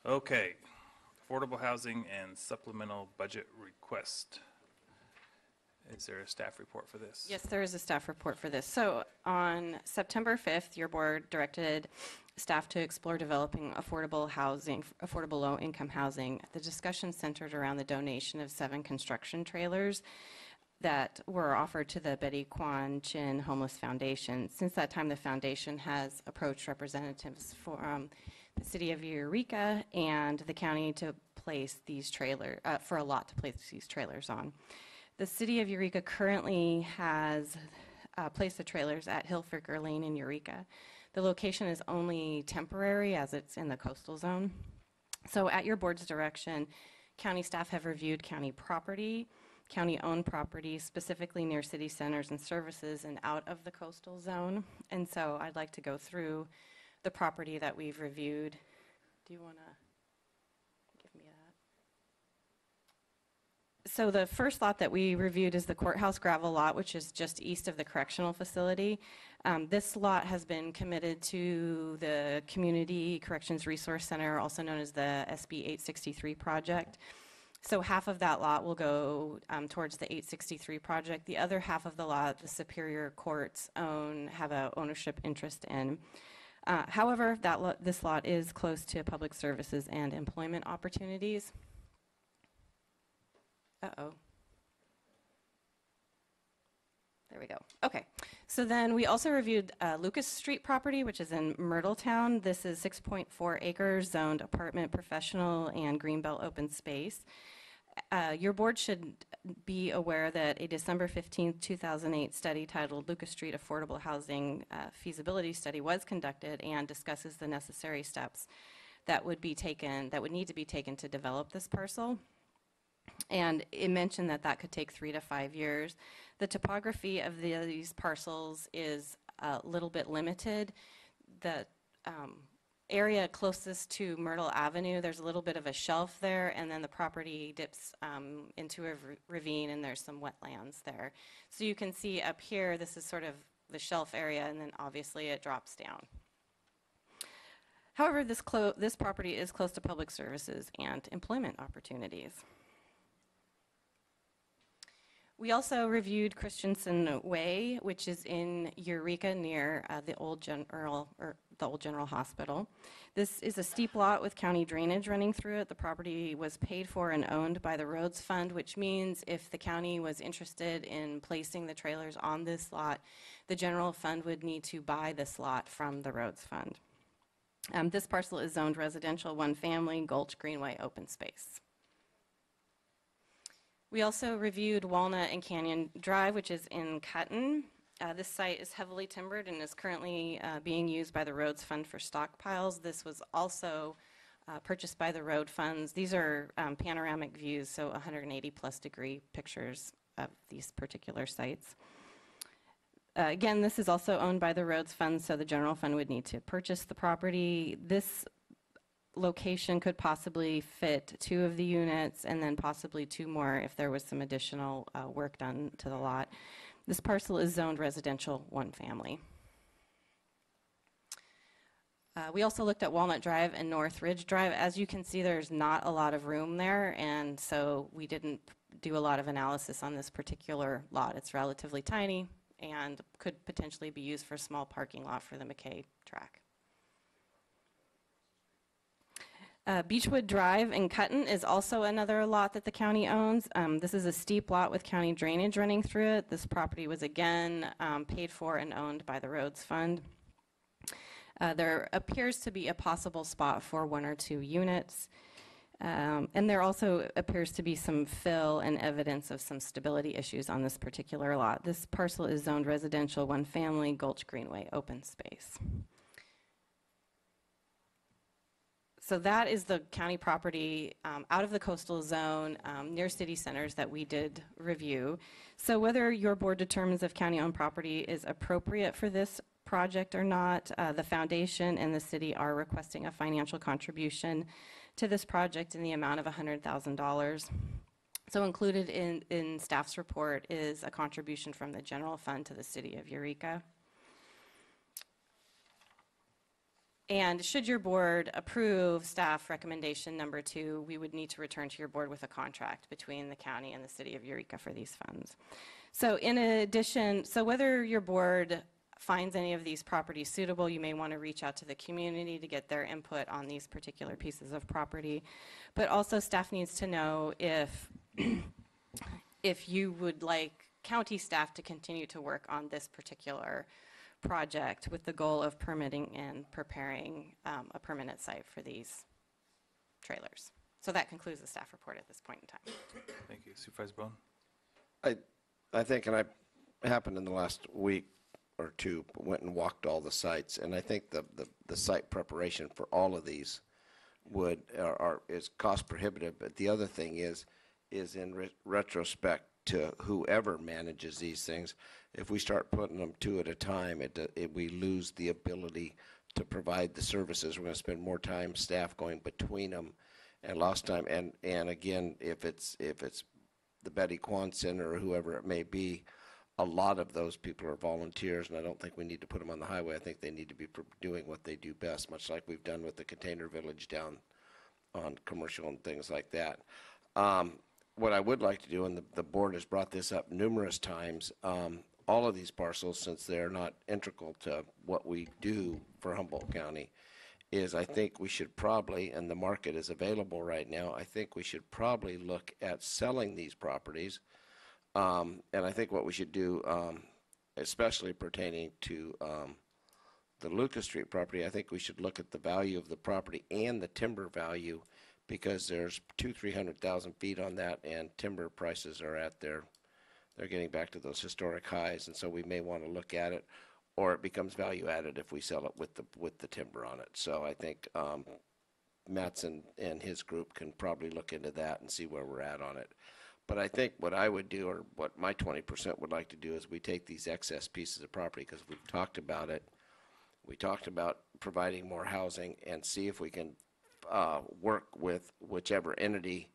Okay, affordable housing and supplemental budget request. Is there a staff report for this? Yes, there is a staff report for this. So on September 5th, your board directed staff to explore developing affordable housing, affordable low-income housing. The discussion centered around the donation of 7 construction trailers that were offered to the Betty Quan Chin Homeless Foundation. Since that time, the foundation has approached representatives from the city of Eureka and the county to place these trailers, for a lot to place these trailers on. The city of Eureka currently has placed the trailers at Hillflicker Lane in Eureka. The location is only temporary as it's in the coastal zone. So at your board's direction, county staff have reviewed county property, county-owned property, specifically near city centers and services and out of the coastal zone. And so I'd like to go through the property that we've reviewed. Do you want to give me that? So the first lot that we reviewed is the courthouse gravel lot, which is just east of the correctional facility. This lot has been committed to the Community Corrections Resource Center, also known as the SB 863 project. So half of that lot will go towards the 863 project. The other half of the lot, the Superior Courts have an ownership interest in. However, this lot is close to public services and employment opportunities. Uh-oh. There we go. Okay. So then we also reviewed Lucas Street property, which is in Myrtletown. This is 6.4 acres, zoned apartment, professional, and greenbelt open space. Your board should be aware that a December 15, 2008 study titled Lucas Street Affordable Housing Feasibility Study was conducted and discusses the necessary steps that would need to be taken to develop this parcel. And it mentioned that that could take 3 to 5 years. The topography of these parcels is a little bit limited. The area closest to Myrtle Avenue, there's a little bit of a shelf there, and then the property dips into a ravine, and there's some wetlands there. So you can see up here, this is sort of the shelf area, and then obviously it drops down. However, this property is close to public services and employment opportunities. We also reviewed Christensen Way, which is in Eureka near the old General Hospital. This is a steep lot with county drainage running through it. The property was paid for and owned by the Roads Fund, which means if the county was interested in placing the trailers on this lot, the general fund would need to buy this lot from the Roads Fund. This parcel is zoned residential, 1 family, Gulch Greenway open space. We also reviewed Walnut and Canyon Drive, which is in Cutton. This site is heavily timbered and is currently being used by the Roads Fund for stockpiles. This was also purchased by the road funds. These are panoramic views, so 180 plus degree pictures of these particular sites. Again, this is also owned by the Roads Fund, so the general fund would need to purchase the property. This location could possibly fit 2 of the units and then possibly 2 more if there was some additional work done to the lot. This parcel is zoned residential, 1 family. We also looked at Walnut Drive and North Ridge Drive. As you can see, there's not a lot of room there, and so we didn't do a lot of analysis on this particular lot. It's relatively tiny and could potentially be used for a small parking lot for the McKay track. Beechwood Drive in Cutton is also another lot that the county owns. This is a steep lot with county drainage running through it. This property was again paid for and owned by the Roads Fund. There appears to be a possible spot for 1 or 2 units. And there also appears to be some fill and evidence of some stability issues on this particular lot. This parcel is zoned residential, 1 family, Gulch Greenway open space. So that is the county property out of the coastal zone near city centers that we did review. So whether your board determines if county-owned property is appropriate for this project or not, the foundation and the city are requesting a financial contribution to this project in the amount of $100,000. So included in staff's report is a contribution from the general fund to the city of Eureka. And should your board approve staff recommendation number 2, we would need to return to your board with a contract between the county and the city of Eureka for these funds. So in addition, so whether your board finds any of these properties suitable, you may want to reach out to the community to get their input on these particular pieces of property. But also staff needs to know if, if you would like county staff to continue to work on this particular project with the goal of permitting and preparing a permanent site for these trailers. So that concludes the staff report at this point in time. Thank you. Supervisor Bone? I think, and I happened in the last week or two, went and walked all the sites, and I think the site preparation for all of these is cost prohibitive. But the other thing is in retrospect to whoever manages these things, if we start putting them 2 at a time, we lose the ability to provide the services. We're going to spend more time, staff going between them, and lost time. And again, if it's the Betty Kwan Center or whoever it may be, a lot of those people are volunteers, and I don't think we need to put them on the highway. I think they need to be doing what they do best, much like we've done with the Container Village down on Commercial and things like that. What I would like to do, and the board has brought this up numerous times, all of these parcels, since they're not integral to what we do for Humboldt County, is I think we should probably, and the market is available right now, I think we should probably look at selling these properties. And I think what we should do, especially pertaining to the Lucas Street property, I think we should look at the value of the property and the timber value, because there's 300,000 feet on that, and timber prices are at they're getting back to those historic highs, and so we may want to look at it, or it becomes value added if we sell it with the timber on it. So I think Mattson and his group can probably look into that and see where we're at on it. But I think what I would do, or what my 20% would like to do, is we take these excess pieces of property, because we've talked about it. We talked about providing more housing, and see if we can work with whichever entity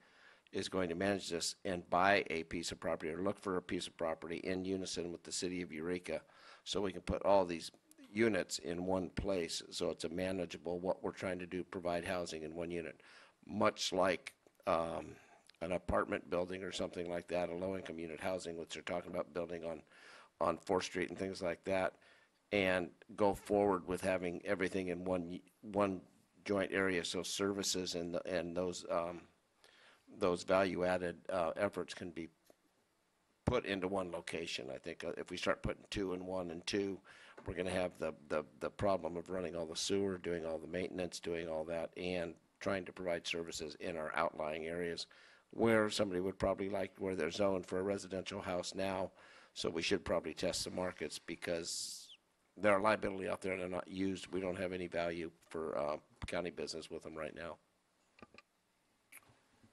is going to manage this and buy a piece of property, or look for a piece of property in unison with the city of Eureka, so we can put all these units in one place, so it's a manageable, what we're trying to do, provide housing in one unit, much like an apartment building or something like that, a low-income unit housing, which they're talking about building on 4th Street and things like that, and go forward with having everything in one joint area, so services and those value-added efforts can be put into one location. I think if we start putting 2 in 1 and 2, we're going to have the problem of running all the sewer, doing all the maintenance, doing all that, and trying to provide services in our outlying areas where somebody would probably like, where they're zoned for a residential house now. So we should probably test the markets, because there are liability out there and they're not used. We don't have any value for county business with them right now.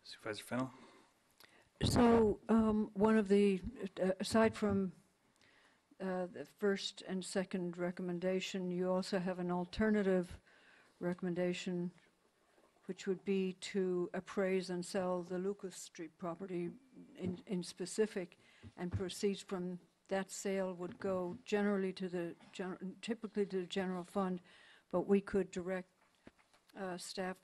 Supervisor Fennell? So one of the, aside from the first and second recommendation, you also have an alternative recommendation, which would be to appraise and sell the Lucas Street property in specific, and proceeds from that sale would go generally to the, typically to the general fund, but we could direct staff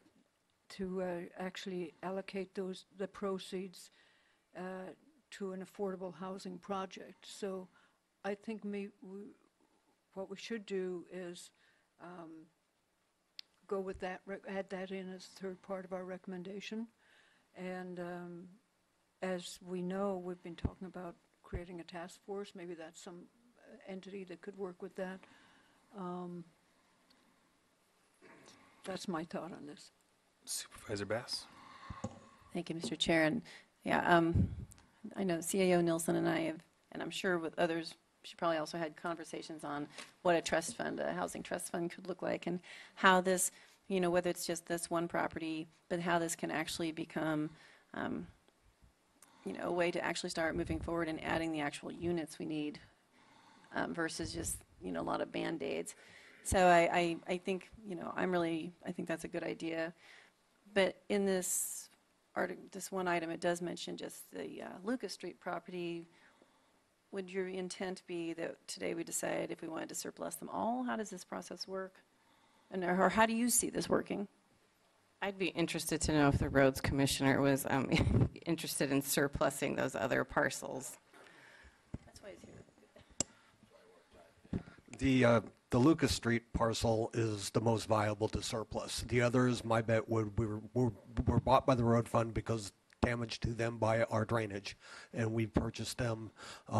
to actually allocate the proceeds to an affordable housing project. So I think what we should do is go with that, add that in as third part of our recommendation. And as we know, we've been talking about creating a task force. Maybe that's some entity that could work with that. That's my thought on this. Supervisor Bass? Thank you, Mr. Chair. And yeah, I know CAO Nilsson and I have, and I'm sure with others, she probably also had conversations on what a trust fund, a housing trust fund could look like, and how this, you know, whether it's just this one property, but how this can actually become, you know, a way to actually start moving forward and adding the actual units we need versus just, you know, a lot of Band-Aids. So I think, you know, I think that's a good idea. But in this one item, it does mention just the Lucas Street property. Would your intent be that today we decide if we wanted to surplus them all? How does this process work? or how do you see this working? I'd be interested to know if the roads commissioner was interested in surplusing those other parcels. That's why he's here. The Lucas Street parcel is the most viable to surplus. The others, my bet were bought by the road fund because damage to them by our drainage, and we purchased them.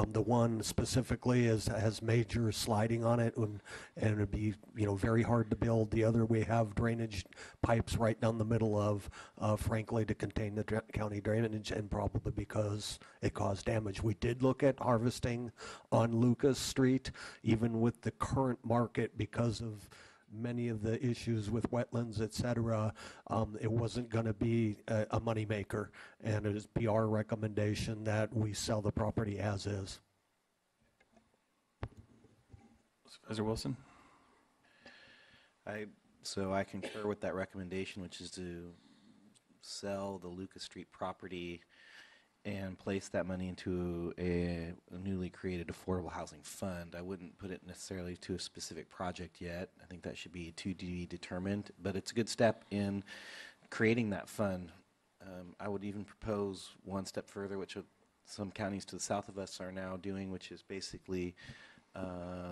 The one specifically has major sliding on it, and it'd be very hard to build. The other we have drainage pipes right down the middle of, frankly, to contain the county drainage, and probably because it caused damage. We did look at harvesting on Lucas Street, even with the current market, because of many of the issues with wetlands, et cetera. It wasn't going to be a moneymaker, and it is be our recommendation that we sell the property as is. Supervisor Wilson? So I concur with that recommendation, which is to sell the Lucas Street property and place that money into a newly created affordable housing fund. I wouldn't put it necessarily to a specific project yet. I think that should be to be determined, but it's a good step in creating that fund. I would even propose one step further, which some counties to the south of us are now doing, which is basically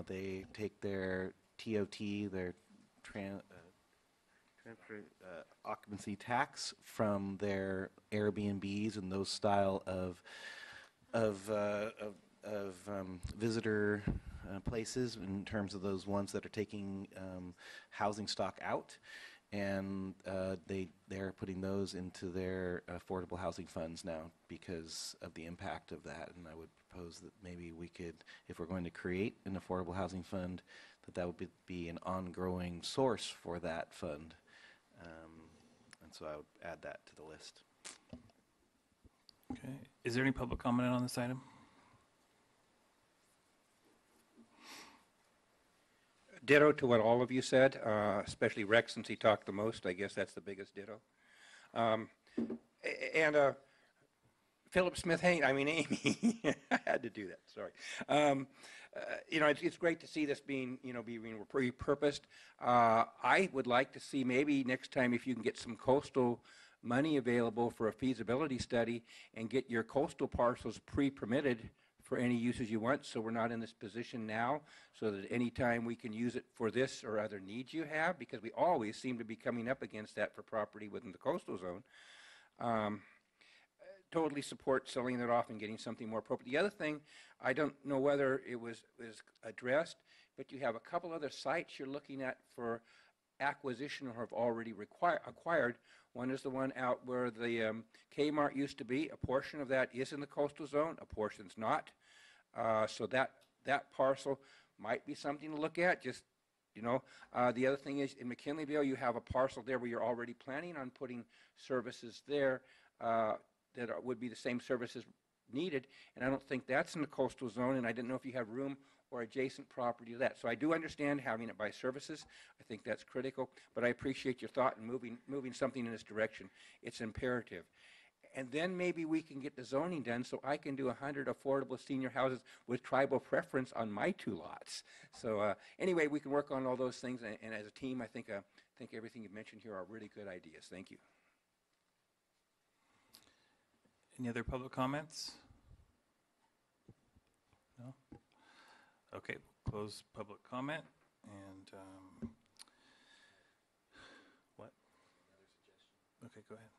they take their TOT, their occupancy tax from their Airbnbs and those style of visitor places, in terms of those ones that are taking housing stock out, and they're putting those into their affordable housing funds now because of the impact of that. And I would propose that maybe we could, if we're going to create an affordable housing fund, that would be an ongoing source for that fund. And so I would add that to the list. Okay. Is there any public comment on this item? Ditto to what all of you said, especially Rex, since he talked the most. I guess that's the biggest ditto. And Philip Smith Haynes, Amy, I had to do that, sorry. It's great to see this being repurposed. I would like to see maybe next time if you can get some coastal money available for a feasibility study and get your coastal parcels pre-permitted for any uses you want, so we're not in this position now, so that any time we can use it for this or other needs you have, because we always seem to be coming up against that for property within the coastal zone. Totally support selling it off and getting something more appropriate. The other thing, I don't know whether it was addressed, but you have a couple other sites you're looking at for acquisition or have already acquired. One is the one out where the Kmart used to be. A portion of that is in the coastal zone, a portion's not. So that parcel might be something to look at. Just, the other thing is in McKinleyville, you have a parcel there where you're already planning on putting services there that would be the same services needed, and I don't think that's in the coastal zone, and I didn't know if you have room or adjacent property to that. So I do understand having it by services. I think that's critical, but I appreciate your thought in moving something in this direction. It's imperative. And then maybe we can get the zoning done so I can do 100 affordable senior houses with tribal preference on my 2 lots. So anyway, we can work on all those things, and as a team, I think everything you've mentioned here are really good ideas. Thank you. Any other public comments? No? Okay, we'll close public comment. And what? Okay, go ahead.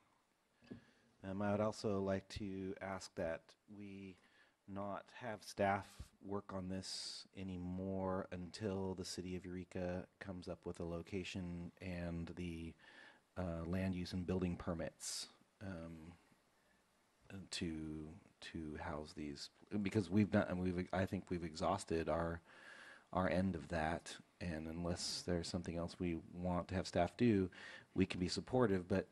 I would also like to ask that we not have staff work on this anymore until the city of Eureka comes up with a location and the land use and building permits to house these, because I think we've exhausted our end of that, and unless there's something else we want to have staff do, we can be supportive, but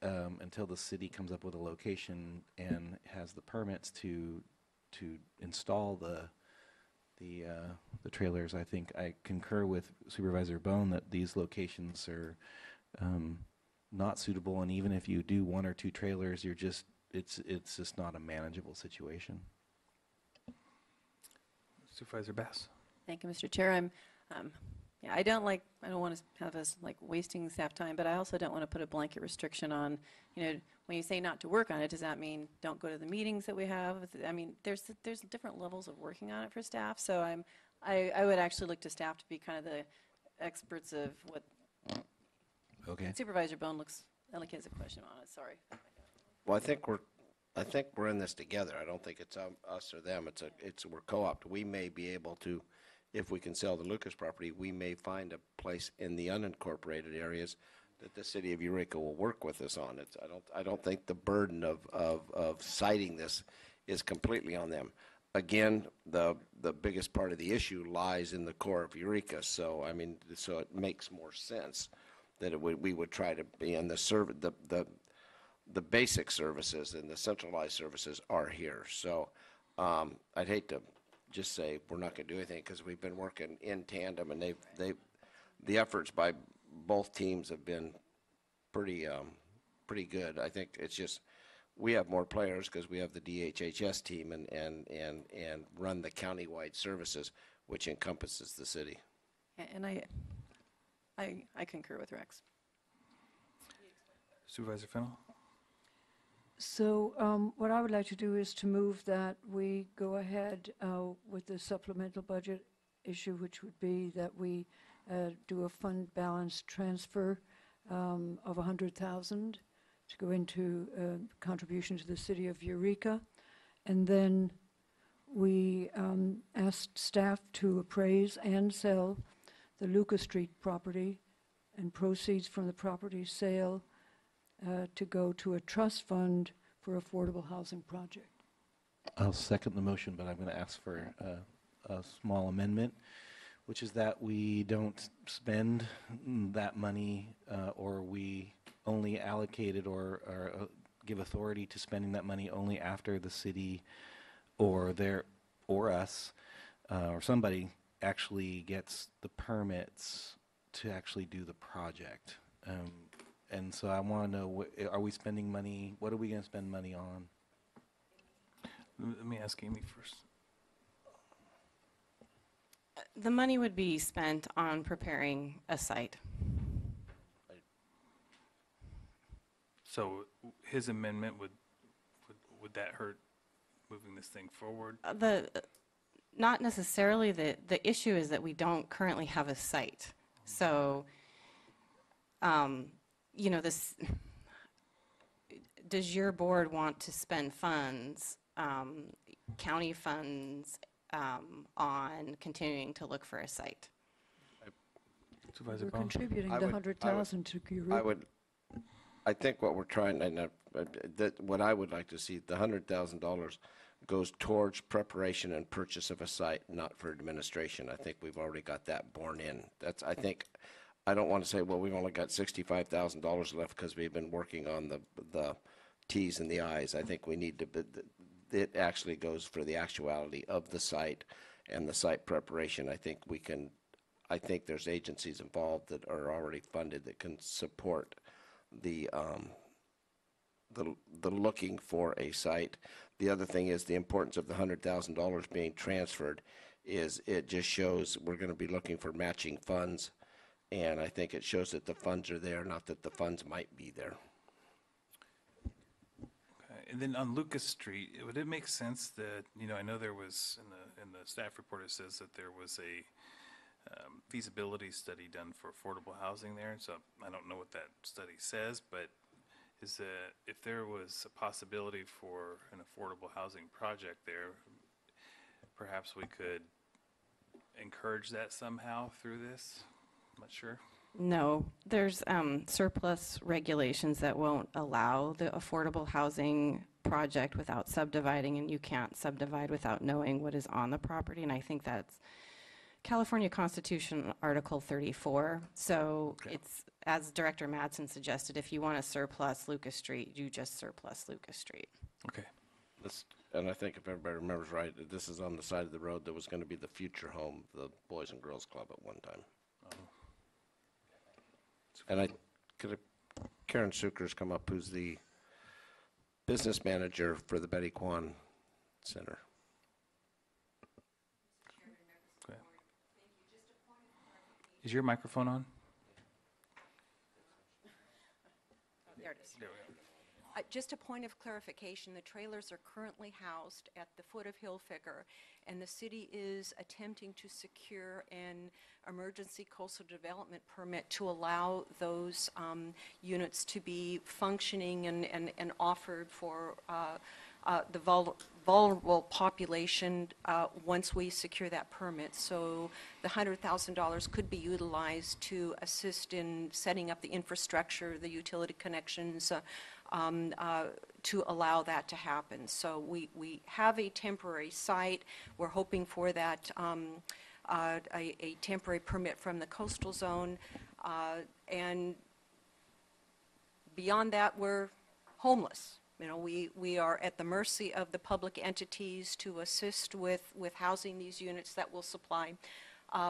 until the city comes up with a location and has the permits to install the trailers, I think I concur with Supervisor Bone that these locations are not suitable, and even if you do 1 or 2 trailers, it's just not a manageable situation. Supervisor Bass. Thank you, Mr. Chair. I'm Yeah, I don't want to have us like wasting staff time, but I also don't want to put a blanket restriction on, when you say not to work on it, does that mean don't go to the meetings that we have? I mean, there's different levels of working on it for staff, so I would actually look to staff to be kind of the experts of what Okay. Supervisor Bone looks like he has a question on it, sorry. Well, I think we're in this together. I don't think it's us or them. We're co-opted. We may be able to, if we can sell the Lucas property, we may find a place in the unincorporated areas that the city of Eureka will work with us on. I don't think the burden of citing this is completely on them. Again, the biggest part of the issue lies in the core of Eureka. So I mean, so it makes more sense that we would try to be in the basic services and the centralized services are here. So I'd hate to just say we're not going to do anything because we've been working in tandem, and the efforts by both teams have been pretty good. I think it's just we have more players because we have the DHHS team and run the countywide services, which encompasses the city. And I concur with Rex. Supervisor Fennell? So what I would like to do is to move that we go ahead with the supplemental budget issue, which would be that we do a fund balance transfer of $100,000 to go into contribution to the city of Eureka. And then we asked staff to appraise and sell the Lucas Street property, and proceeds from the property sale to go to a trust fund for affordable housing project. I'll second the motion, but I'm going to ask for a small amendment, which is that we don't spend that money or we only allocate it or give authority to spending that money only after the city or us or somebody actually gets the permits to actually do the project. And so I want to know, are we spending money, what are we going to spend money on? Let me ask Amy first. The money would be spent on preparing a site. So his amendment would that hurt moving this thing forward? Not necessarily. The issue is that we don't currently have a site. So, this, does your board want to spend funds, county funds, on continuing to look for a site? Supervisor We're Bone? contributing I the would- $100,000 to Eureka. I think what we're trying, what I would like to see, the $100,000 goes towards preparation and purchase of a site, not for administration. I think we've already got that borne in. I don't want to say, well, we've only got $65,000 left because we've been working on the T's and the I's. I think we need to, it actually goes for the actuality of the site and the site preparation. I think there's agencies involved that are already funded that can support the looking for a site. The other thing is the importance of the $100,000 being transferred is it just shows we're going to be looking for matching funds, and I think it shows that the funds are there, not that the funds might be there. Okay. And then on Lucas Street, would it make sense that, I know there was, in the staff report, it says that there was a feasibility study done for affordable housing there, so I don't know what that study says, but if there was a possibility for an affordable housing project there, perhaps we could encourage that somehow through this? I'm not sure. No, there's surplus regulations that won't allow the affordable housing project without subdividing, and you can't subdivide without knowing what is on the property, and I think that's California Constitution Article 34. So it's, as Director Madsen suggested, if you want to surplus Lucas Street, you just surplus Lucas Street. Okay. And I think if everybody remembers right, this is on the side of the road that was going to be the future home, the Boys and Girls Club at one time. And Karen Sucker's come up, who's the business manager for the Betty Kwan Center. Is your microphone on? There it is. There we go. Just a point of clarification, the trailers are currently housed at the foot of Hillfiger, and the city is attempting to secure an emergency coastal development permit to allow those units to be functioning and offered for the vulnerable population once we secure that permit. So the $100,000 could be utilized to assist in setting up the infrastructure, the utility connections, to allow that to happen. So we have a temporary site. We're hoping for that, a temporary permit from the coastal zone. And beyond that, we're homeless. You know, we are at the mercy of the public entities to assist with housing these units that will supply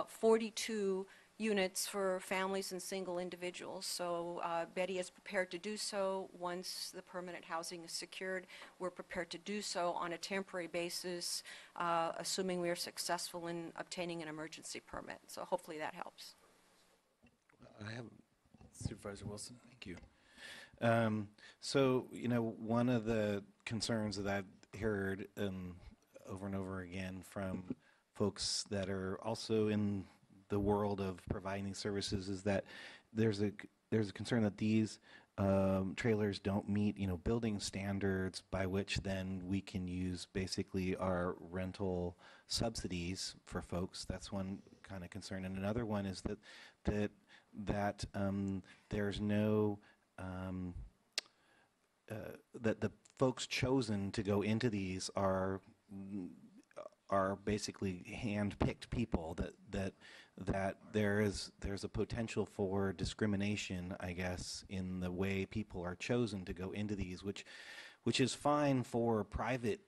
42 units for families and single individuals. So Betty is prepared to do so once the permanent housing is secured. We're prepared to do so on a temporary basis, assuming we are successful in obtaining an emergency permit. So hopefully that helps. I have Supervisor Wilson? Thank you. So, you know, one of the concerns that I've heard over and over again from folks that are also in the world of providing these services is that there's a concern that these trailers don't meet, you know, building standards by which then we can use basically our rental subsidies for folks. That's one kind of concern. And another one is that there's no that the folks chosen to go into these are basically hand-picked people, that there's a potential for discrimination, I guess, in the way people are chosen to go into these, which is fine for private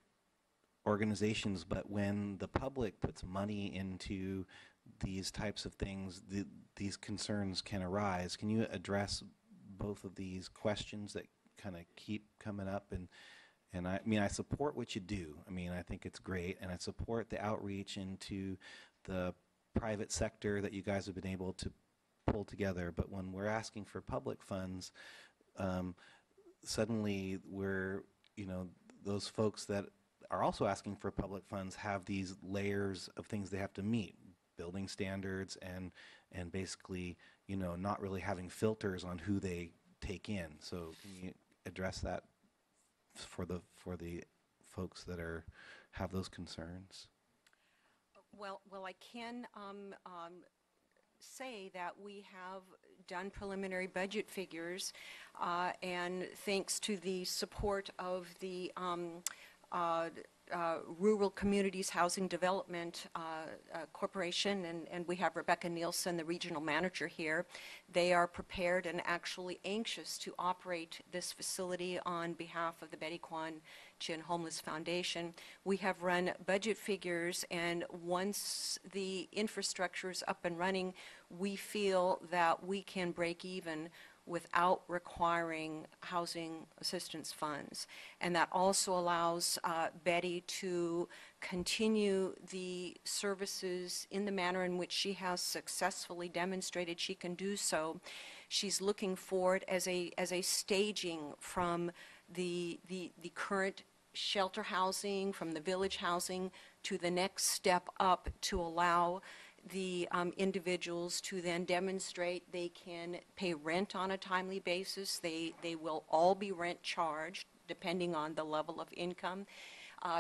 organizations, but when the public puts money into these types of things, these concerns can arise. Can you address both of these questions that kind of keep coming up? And I mean, I support what you do. I mean, I think it's great, and I support the outreach into the private sector that you guys have been able to pull together. But when we're asking for public funds, suddenly we're, you know, those folks that are also asking for public funds have these layers of things they have to meet, building standards and basically, you know, not really having filters on who they take in. So can you address that for the folks that have those concerns? Well, I can say that we have done preliminary budget figures, and thanks to the support of the Rural Communities Housing Development Corporation, and we have Rebecca Nielsen, the regional manager here. They are prepared and actually anxious to operate this facility on behalf of the Betty Quan Chin Homeless Foundation. We have run budget figures, and once the infrastructure is up and running, we feel that we can break even without requiring housing assistance funds. And that also allows Betty to continue the services in the manner in which she has successfully demonstrated she can do so. She's looking forward as a staging from the current shelter housing, from the village housing, to the next step up to allow the individuals to then demonstrate they can pay rent on a timely basis. They will all be rent charged depending on the level of income,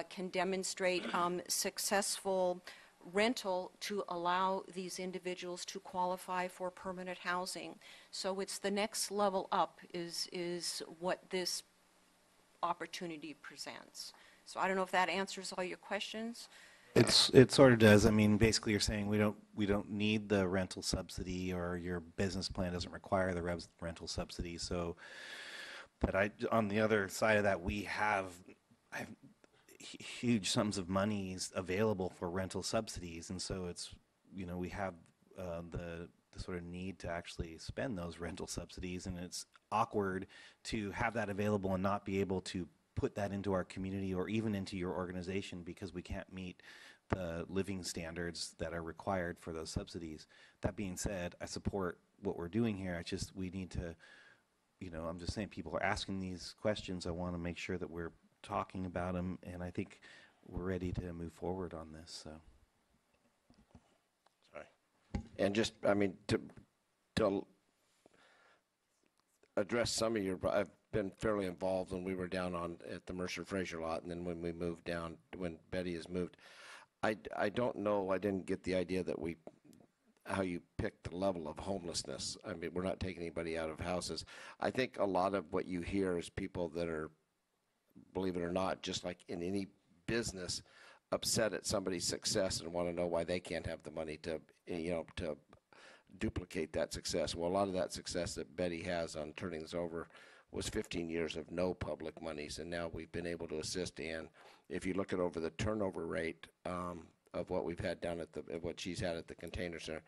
can demonstrate successful rental to allow these individuals to qualify for permanent housing. So it's the next level up is what this opportunity presents. So I don't know if that answers all your questions. It sort of does. I mean, basically, you're saying we don't need the rental subsidy, or your business plan doesn't require the rental subsidy. So, but on the other side of that, I have huge sums of monies available for rental subsidies, and so it's, you know, we have the sort of need to actually spend those rental subsidies, and it's awkward to have that available and not be able to put that into our community or even into your organization because we can't meet the living standards that are required for those subsidies. That being said, I support what we're doing here. We need to, I'm just saying, people are asking these questions. I want to make sure that we're talking about them, and I think we're ready to move forward on this. So, Sorry. And just, to address some of I've been fairly involved when we were down at the Mercer Fraser lot, and then when we moved down, when Betty has moved. I don't know, I didn't get the idea that how you pick the level of homelessness. We're not taking anybody out of houses. I think a lot of what you hear is people that are, believe it or not, just like in any business, upset at somebody's success and want to know why they can't have the money to duplicate that success. Well, a lot of that success that Betty has on turning this over was 15 years of no public monies, and now we've been able to assist Ann. If you look at over the turnover rate of what we've had down at what she's had at the Container Center,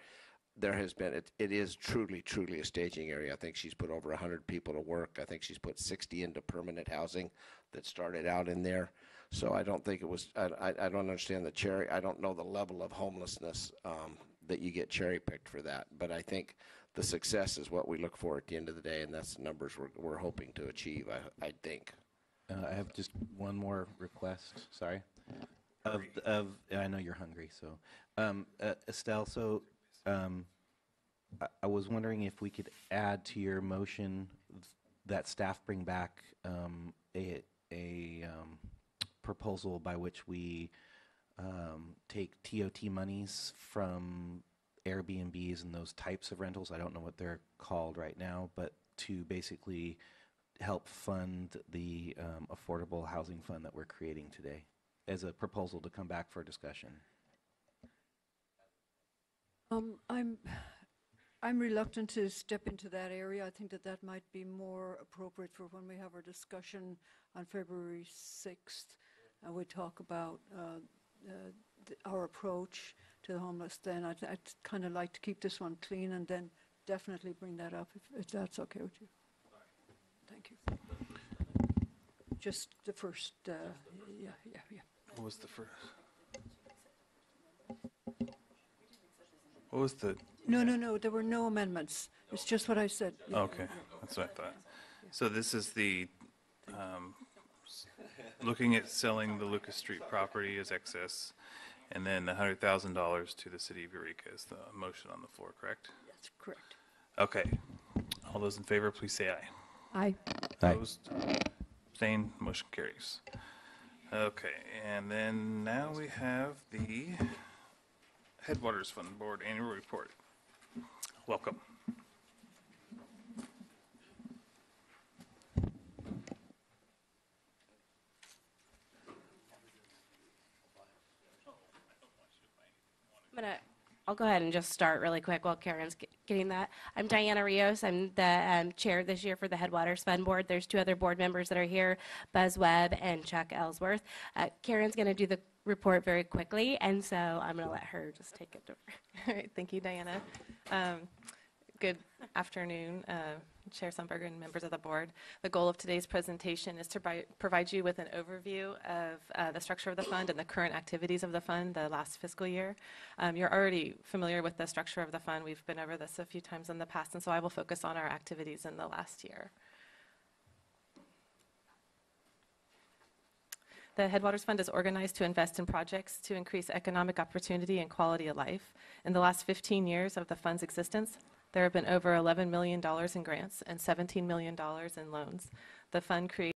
there has been, it is truly a staging area. I think she's put over 100 people to work. I think she's put 60 into permanent housing that started out in there. So I don't think it was, I don't understand I don't know the level of homelessness that you get cherry picked for that. But I think the success is what we look for at the end of the day, and that's the numbers we're hoping to achieve, I think. I have just one more request. Sorry. I know you're hungry, so Estelle. So I was wondering if we could add to your motion that staff bring back a proposal by which we take TOT monies from Airbnbs and those types of rentals. I don't know what they're called right now, but to basically help fund the affordable housing fund that we're creating today as a proposal to come back for discussion. I'm reluctant to step into that area. I think that might be more appropriate for when we have our discussion on February 6th. We talk about our approach to the homeless then. I'd kind of like to keep this one clean and then definitely bring that up if that's okay with you. Thank you. Just the first, yeah. What was the first? What was the? No, there were no amendments. It's just what I said. Yeah. Okay, that's what I thought. So this is the, looking at selling the Lucas Street property as excess, and then $100,000 to the city of Eureka is the motion on the floor, correct? That's correct. Okay. All those in favor, please say aye. Aye. Opposed? Abstained? Motion carries. Okay, and then now we have the Headwaters Fund Board Annual Report. Welcome. I'll go ahead and just start really quick while Karen's getting that. I'm Diana Rios. I'm the chair this year for the Headwaters Fund Board. There's two other board members that are here, Buzz Webb and Chuck Ellsworth. Karen's going to do the report very quickly, and so I'm going to let her just take it over. All right, thank you, Diana. Good afternoon, Chair Sundberg and members of the board. The goal of today's presentation is to provide you with an overview of the structure of the fund and the current activities of the fund the last fiscal year. You're already familiar with the structure of the fund. We've been over this a few times in the past, and so I will focus on our activities in the last year. The Headwaters Fund is organized to invest in projects to increase economic opportunity and quality of life. In the last 15 years of the fund's existence, there have been over $11 million in grants and $17 million in loans. The fund creates